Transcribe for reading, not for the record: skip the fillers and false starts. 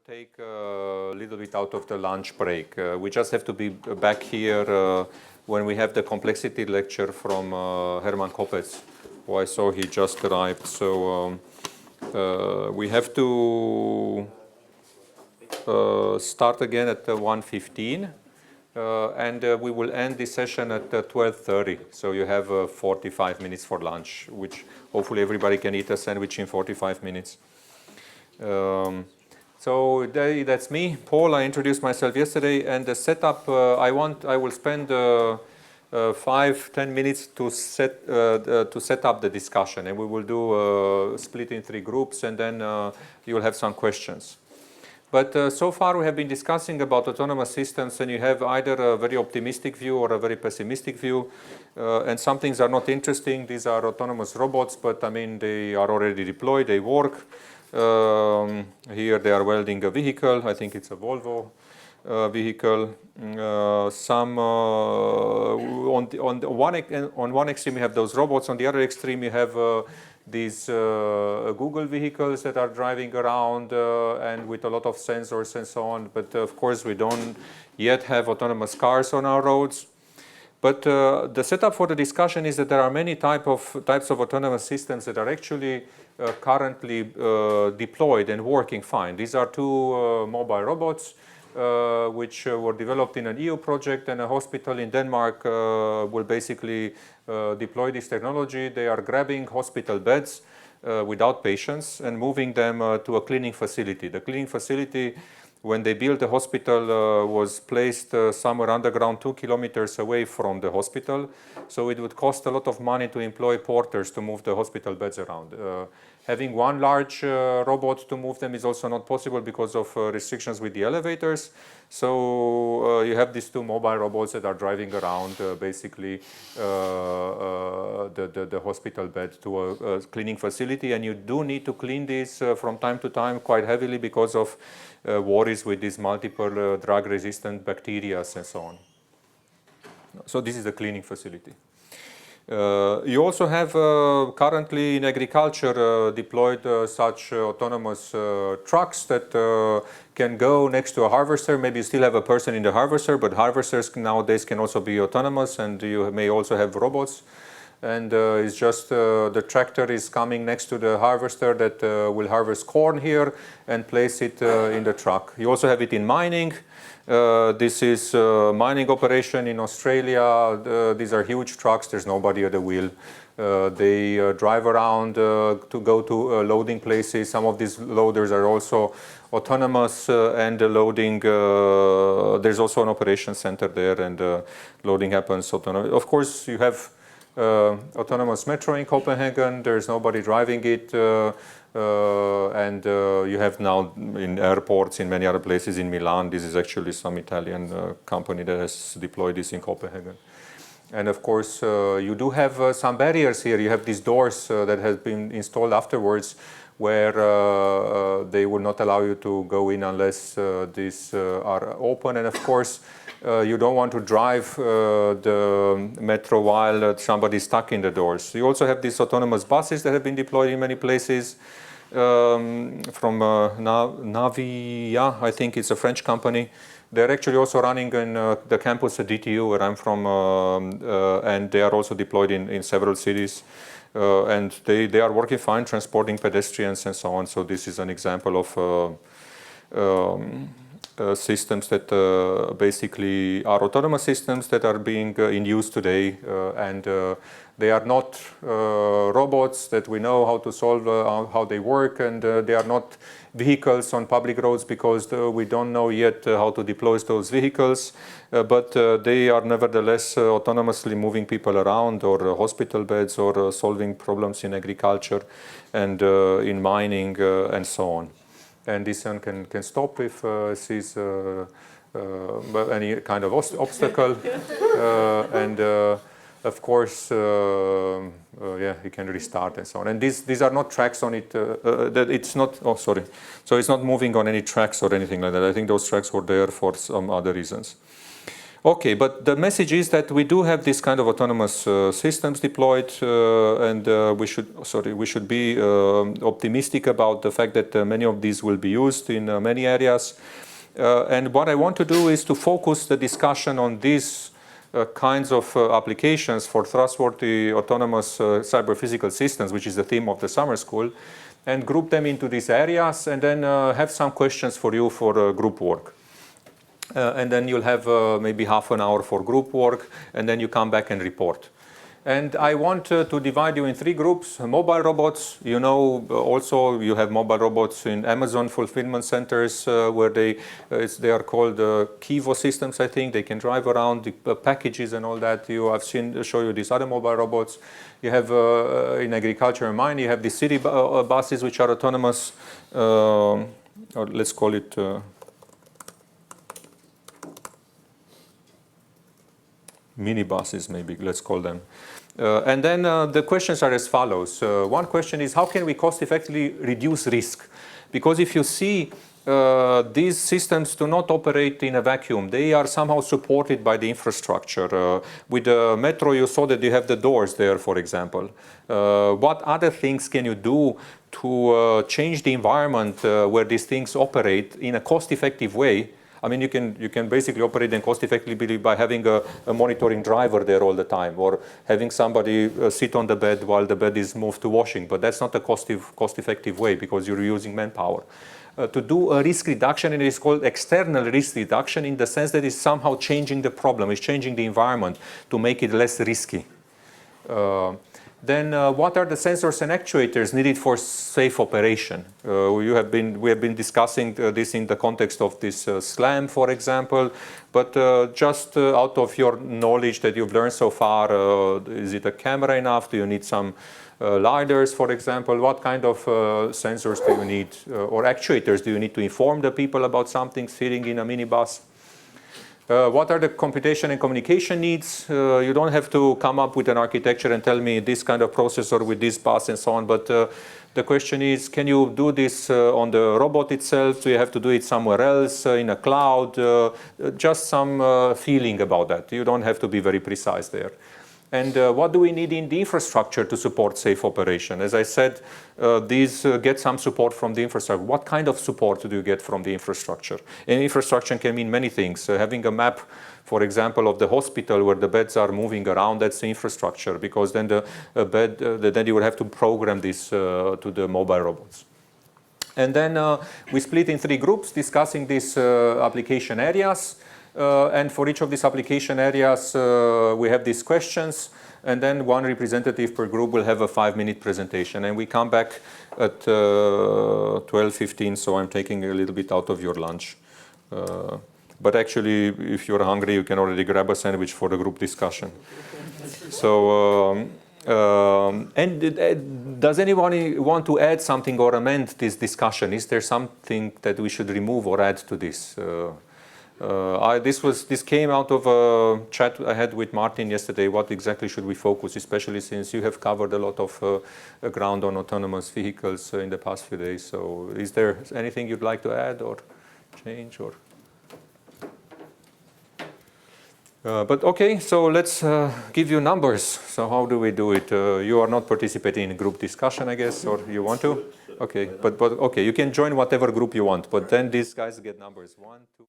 take a little bit out of the lunch break. We just have to be back here when we have the complexity lecture from Herman Kopec, who I saw he just arrived. So we have to start again at 1:15. And we will end this session at 12:30. So you have 45 minutes for lunch, which hopefully everybody can eat a sandwich in 45 minutes. So that's me, Paul. I introduced myself yesterday, and the setup I will spend 5-10 minutes to set up the discussion, and we will do split in 3 groups, and then you will have some questions. But so far we have been discussing about autonomous systems, and you have either a very optimistic view or a very pessimistic view. And some things are not interesting. These are autonomous robots, but I mean they are already deployed, they work. Here they are welding a vehicle. I think it's a Volvo vehicle. On one extreme you have those robots. On the other extreme you have these Google vehicles that are driving around and with a lot of sensors and so on. But of course we don't yet have autonomous cars on our roads. But the setup for the discussion is that there are many types of autonomous systems that are actually currently deployed and working fine. These are 2 mobile robots which were developed in an EU project, and a hospital in Denmark will basically deploy this technology. They are grabbing hospital beds without patients and moving them to a cleaning facility. The cleaning facility, when they built the hospital, was placed somewhere underground 2 kilometers away from the hospital. So it would cost a lot of money to employ porters to move the hospital beds around. Having one large robot to move them is also not possible because of restrictions with the elevators. So you have these 2 mobile robots that are driving around basically the hospital bed to a cleaning facility. And you do need to clean these from time to time quite heavily because of worries with these multiple drug-resistant bacteria and so on. So this is the cleaning facility. You also have currently in agriculture deployed such autonomous trucks that can go next to a harvester. Maybe you still have a person in the harvester, but harvesters nowadays can also be autonomous, and you may also have robots. And it's just the tractor is coming next to the harvester that will harvest corn here and place it in the truck. You also have it in mining. This is a mining operation in Australia. These are huge trucks. There's nobody at the wheel. They drive around to go to loading places. Some of these loaders are also autonomous and loading. There's also an operation center there, and loading happens autonomously. Of course, you have autonomous metro in Copenhagen. There's nobody driving it. And you have now in airports in many other places in Milan. This is actually some Italian company that has deployed this in Copenhagen. And of course, you do have some barriers here. You have these doors that have been installed afterwards where they will not allow you to go in unless these are open. And of course, you don't want to drive the metro while somebody is stuck in the doors. You also have these autonomous buses that have been deployed in many places. From Navia, I think it's a French company. They're actually also running in the campus at DTU where I'm from, and they are also deployed in several cities. And they are working fine, transporting pedestrians and so on. So this is an example of systems that basically are autonomous systems that are being in use today, and they are not robots that we know how to solve, how they work, and they are not vehicles on public roads because we don't know yet how to deploy those vehicles, but they are nevertheless autonomously moving people around, or hospital beds, or solving problems in agriculture and in mining and so on. And this one can stop if sees any kind of obstacle, and of course, yeah, you can restart and so on. And these are not tracks on it. That it's not. Oh, sorry. So it's not moving on any tracks or anything like that. I think those tracks were there for some other reasons. Okay, but the message is that we do have this kind of autonomous systems deployed, and we should be optimistic about the fact that many of these will be used in many areas. And what I want to do is to focus the discussion on these kinds of applications for trustworthy autonomous cyber-physical systems, which is the theme of the summer school, and group them into these areas, and then have some questions for you for group work. And then you'll have maybe half an hour for group work, and then you come back and report. And I want to divide you in 3 groups. Mobile robots, you know, also you have mobile robots in Amazon fulfillment centers where they are called Kivo systems, I think. They can drive around the packages and all that. I've seen show you these other mobile robots. You have in agriculture and mining, you have the city buses which are autonomous, or let's call it minibuses, maybe, let's call them. And then the questions are as follows. One question is, how can we cost effectively reduce risk? Because if you see, these systems do not operate in a vacuum. They are somehow supported by the infrastructure. With the metro, you saw that you have the doors there, for example. What other things can you do to change the environment where these things operate in a cost-effective way? I mean, you can basically operate them cost effectively by having a monitoring driver there all the time, or having somebody sit on the bed while the bed is moved to washing. But that's not a cost-effective way because you're using manpower. To do a risk reduction, and it is called external risk reduction in the sense that it's somehow changing the problem, it's changing the environment to make it less risky. Then what are the sensors and actuators needed for safe operation? We have been discussing this in the context of this SLAM, for example, but just out of your knowledge that you've learned so far, is it a camera enough? Do you need some LiDARs, for example? What kind of sensors do you need, or actuators do you need to inform the people about something sitting in a minibus? What are the computation and communication needs? You don't have to come up with an architecture and tell me this kind of processor with this bus and so on, but the question is, can you do this on the robot itself? Do you have to do it somewhere else, in a cloud? Just some feeling about that. You don't have to be very precise there. And what do we need in the infrastructure to support safe operation? As I said, these get some support from the infrastructure. What kind of support do you get from the infrastructure? And infrastructure can mean many things. Having a map, for example, of the hospital where the beds are moving around, that's the infrastructure, because then then you will have to program this to the mobile robots. And then we split in 3 groups discussing these application areas. And for each of these application areas, we have these questions, and then one representative per group will have a 5-minute presentation. And we come back at 12:15, so I'm taking a little bit out of your lunch. But actually, if you're hungry, you can already grab a sandwich for the group discussion. So, does anyone want to add something or amend this discussion? Is there something that we should remove or add to this? This came out of a chat I had with Martin yesterday. What exactly should we focus, especially since you have covered a lot of ground on autonomous vehicles in the past few days. So is there anything you'd like to add or change? Or but okay, so let's give you numbers. So how do we do it? You are not participating in group discussion, I guess, or you want to? Okay, but okay, you can join whatever group you want, but then these guys get numbers 1, 2.